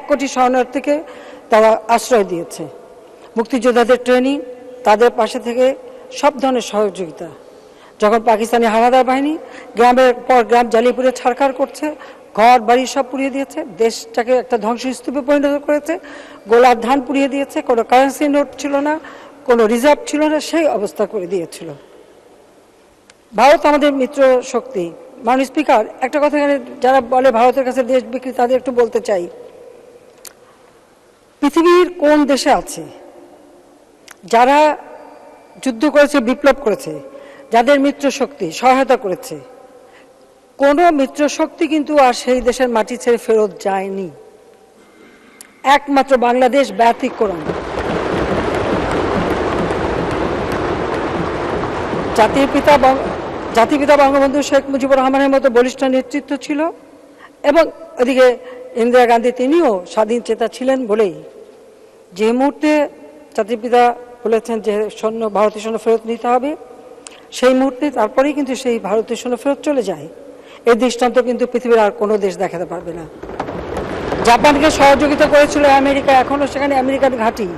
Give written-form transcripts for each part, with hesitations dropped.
কোটি শরণার্থীকে তারা আশ্রয় দিয়েছে। মুক্তিযোদ্ধাদের ট্রেনিং, তাদের পাশে থেকে সব ধরনের সহযোগিতা। যখন পাকিস্তানি হানাদার বাহিনী গ্রামের পর গ্রাম জ্বালিয়ে পুড়ে ছারখার করছে, ঘর বাড়ি সব পুড়িয়ে দিয়েছে, দেশটাকে একটা ধ্বংসস্তূপে পরিণত করেছে, গোলার ধান পুড়িয়ে দিয়েছে, কোনো কারেন্সি নোট ছিল না, কোনো রিজার্ভ ছিল না, সেই অবস্থা করে দিয়েছিল। ভারত আমাদের মিত্র শক্তি। মাননীয় স্পিকার, একটা কথা এখানে যারা বলে ভারতের কাছে দেশ বিক্রি, তাদের একটু বলতে চাই, পৃথিবীর কোন দেশে আছে যারা যুদ্ধ করেছে, বিপ্লব করেছে, যাদের মিত্র শক্তি সহায়তা করেছে, কোনো মিত্র শক্তি কিন্তু আর সেই দেশের মাটি ছেড়ে ফেরত যায়নি। একমাত্র বাংলাদেশ ব্যতিক্রম। জাতির পিতা বঙ্গবন্ধু শেখ মুজিবুর রহমানের মতো বলিষ্ঠ নেতৃত্ব ছিল, এবং ওদিকে ইন্দিরা গান্ধী, তিনিও স্বাধীন চেতা ছিলেন বলেই যে মুহূর্তে জাতির পিতা বলেছেন যে সৈন্য, ভারতীয় সৈন্য ফেরত নিতে হবে, সেই মুহূর্তে তারপরেই কিন্তু সেই ভারতীয় সৈন্য ফেরত চলে যায়। এই দৃষ্টান্ত কিন্তু পৃথিবীর আর কোনো দেশ দেখাতে পারবে না। জাপানকে সহযোগিতা করেছিল আমেরিকা, এখনো সেখানে আমেরিকান ঘাঁটি।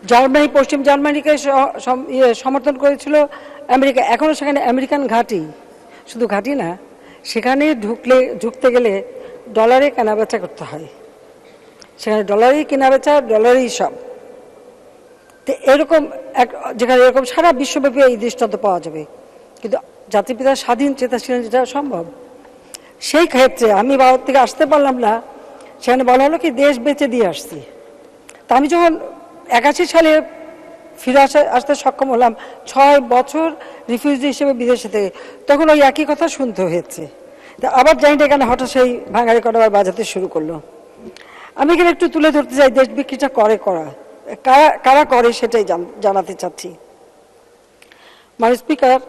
জার্মানি, পশ্চিম জার্মানিকে সমর্থন করেছিল আমেরিকা, এখনো সেখানে আমেরিকান ঘাঁটি। শুধু ঘাঁটি না, সেখানে ঢুকতে গেলে ডলারে কেনাবেচা করতে হয়, সেখানে ডলারেই কেনাবেচা, ডলারেই সব। তো এরকম যেখানে এরকম সারা বিশ্বব্যাপী এই দৃষ্টান্ত পাওয়া যাবে, কিন্তু জাতির পিতা স্বাধীন চেতা ছিলেন, যেটা সম্ভব। সেই ক্ষেত্রে আমি ভারত থেকে আসতে পারলাম না, সেখানে বলা হলো কি দেশ বেচে দিয়ে আসছি। তা আমি যখন 81 সালে ফিরে আসতে সক্ষম হলাম, 6 বছর রিফিউজি হিসেবে বিদেশে থেকে, তখন ওই একই কথা শুনতে হয়েছে। তা আবার জানি না এখানে হঠাৎ সেই ভাঙারি কটা বাজাতে শুরু করলো। আমি এখানে একটু তুলে ধরতে চাই দেশ বিক্রিটা কারা করে সেটাই জানাতে চাচ্ছি। মাননীয় স্পিকার,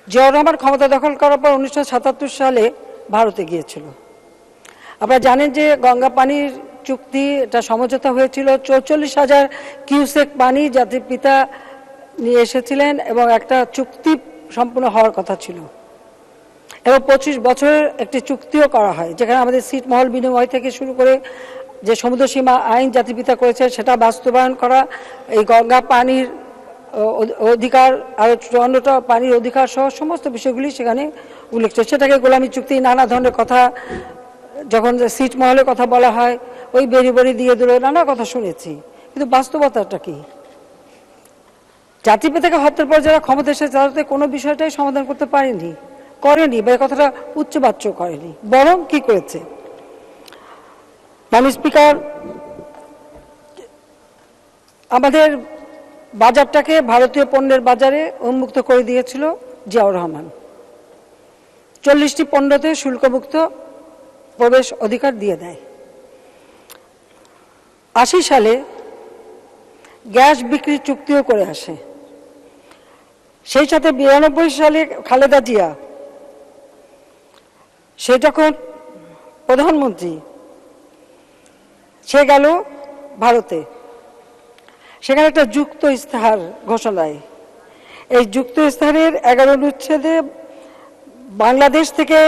জিয়াউর রহমান ক্ষমতা দখল করার পর 1977 সালে ভারতে গিয়েছিল। আপনারা জানেন যে গঙ্গা পানির চুক্তি, এটা সমঝোতা হয়েছিল। 44,000 কিউসেক পানি জাতির পিতা নিয়ে এসেছিলেন, এবং একটা চুক্তি সম্পূর্ণ হওয়ার কথা ছিল, এবং 25 বছরের একটি চুক্তিও করা হয়, যেখানে আমাদের ছিটমহল বিনিময় থেকে শুরু করে যে সমুদ্র সীমা আইন জাতির পিতা করেছে সেটা বাস্তবায়ন করা, এই গঙ্গা পানির অধিকার, আরও 54টা পানির অধিকার সহ সমস্ত বিষয়গুলি সেখানে উল্লেখ ছিল। সেটাকে গোলামি চুক্তি, নানা ধরনের কথা, যখন ছিটমহলের কথা বলা হয়, ওই বেরি দিয়ে দিল, নানা কথা শুনেছি, কিন্তু বাস্তবতাটা কি? জাতির পিতাকে হত্যার পর যারা ক্ষমতা এসেছে, তারা কোনো বিষয়টাই সমাধান করতে করেনি, বা এই কথাটা উচ্চবাচ্য করেনি, বরং কি করেছে? মাননীয় স্পিকার, আমাদের বাজারটাকে ভারতীয় পণ্যের বাজারে উন্মুক্ত করে দিয়েছিল জিয়াউর রহমান। 40টি পণ্যতে শুল্কমুক্ত প্রবেশ অধিকার দিয়ে দেয়। 80 সালে গ্যাস বিক্রির চুক্তিও করে আসে। সেই সাথে 92 সালে খালেদা জিয়া, সে যখন প্রধানমন্ত্রী, সে গেল ভারতে, সেখানে একটা যুক্ত ইস্তেহার ঘোষণা দেয়। এই যুক্ত ইস্তেহারের 11 অনুচ্ছেদে বাংলাদেশ থেকে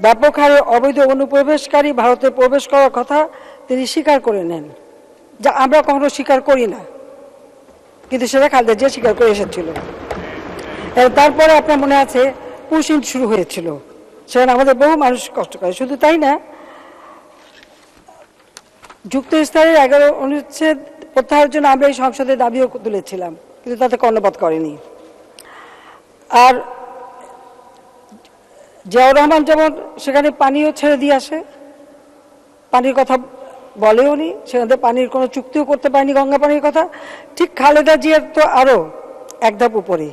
ব্যাপক হারে অবৈধ অনুপ্রবেশকারী ভারতে প্রবেশ করার কথা তিনি স্বীকার করে নেন, যা আমরা কখনো স্বীকার করি না, কিন্তু সেটা খালেদা জিয়া স্বীকার করে এসেছিল। তারপরে আপনার মনে আছে পুশিং শুরু হয়েছিল, সেখানে আমাদের বহু মানুষ কষ্ট করে। শুধু তাই না, যুক্ত ইস্তেহারের 11 অনুচ্ছেদ প্রত্যাহারের জন্য আমরা এই সংসদে দাবিও তুলেছিলাম, কিন্তু তাতে কর্ণপাত করেনি। আর জিয়াউর রহমান যেমন সেখানে পানিও ছেড়ে দিয়ে আসে, পানির কথা বলেও নি, সেখানে পানির কোনো চুক্তিও করতে পারেনি গঙ্গা পানির কথা, ঠিক খালেদা জিয়ার তো আরও এক ধাপ উপরে।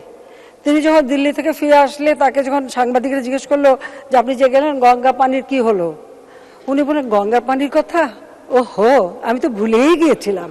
তিনি যখন দিল্লি থেকে ফিরে আসলে, তাকে যখন সাংবাদিকরা জিজ্ঞেস করলো যে আপনি যে গেলেন গঙ্গা পানির কি হলো, উনি বলেন গঙ্গা পানির কথা, ও হো, আমি তো ভুলেই গিয়েছিলাম।